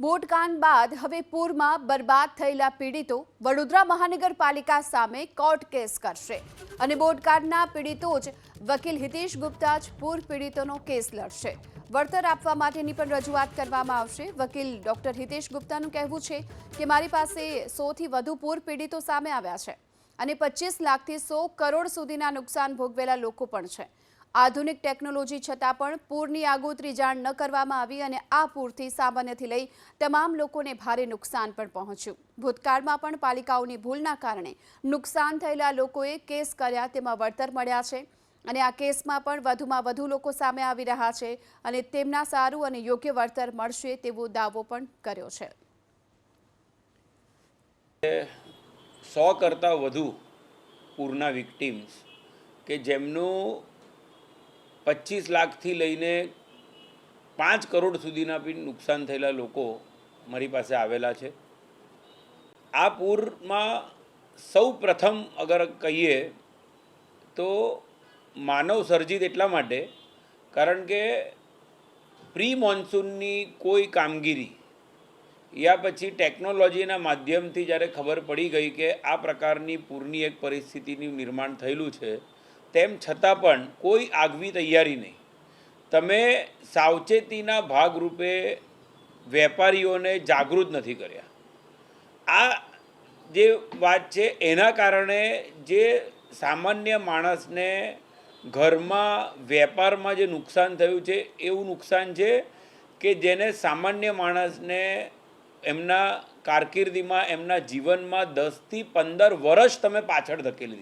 બોટકાંડ બાદ હવે પૂરમાં બરબાદ થયેલા પીડિતો વડોદરા મહાનગરપાલિકા સામે કોર્ટ કેસ કરશે અને બોટકાંડના પીડિતો જ વકીલ હિતેશ ગુપ્તા જ પૂર પીડિતોનો કેસ લડશે। વળતર આપવા માટેની પણ રજૂઆત કરવામાં આવશે। વકીલ ડોક્ટર હિતેશ ગુપ્તાનું કહેવું છે કે મારી પાસે 100થી વધુ પૂર પીડિતો સામે આવ્યા છે અને 25 લાખથી 100 કરોડ સુધીના નુકસાન ભોગવેલા લોકો પણ છે। આધુનિક ટેકનોલોજી છતાં પણ પૂરની આગોતરી જાણ ન કરવામાં આવી અને આ પૂરથી સામાન્યથી લઈ તમામ લોકોને ભારે નુકસાન પણ પહોંચ્યું। ભૂતકાળમાં પણ પાલિકાઓની ભૂલના કારણે નુકસાન થયેલા લોકોએ કેસ કર્યા, તેમાં વળતર મળ્યા છે અને આ કેસમાં પણ વધુમાં વધુ લોકો સામે આવી રહ્યા છે અને તેમના સારું અને યોગ્ય વળતર મળશે તેવો દાવો પણ કર્યો છે। 100 કરતાં વધુ પૂરના વિક્ટિમ્સ કે જેમનું 25 લાખથી લઈને 5 કરોડ સુધીના બી નુકસાન થયેલા લોકો મારી પાસે આવેલા છે। આ પૂરમાં સૌ પ્રથમ અગર કહીએ તો માનવ સર્જિત એટલા માટે કારણ કે પ્રી મોન્સૂનની કોઈ કામગીરી યા પછી ટેકનોલોજીના માધ્યમથી જ્યારે ખબર પડી ગઈ કે આ પ્રકારની પૂરની એક પરિસ્થિતિનું નિર્માણ થયેલું છે, તેમ છતાં પણ કોઈ આગવી તૈયારી નહીં। તમે સાવચેતીના ભાગરૂપે વેપારીઓને જાગૃત નથી કર્યા। આ જે વાત છે એના કારણે જે સામાન્ય માણસને ઘરમાં વેપારમાં જે નુકસાન થયું છે એવું નુકસાન છે કે જેને સામાન્ય માણસને એમના કારકિર્દીમાં, એમના જીવનમાં 10થી 15 વર્ષ તમે પાછળ ધકેલી દીધા।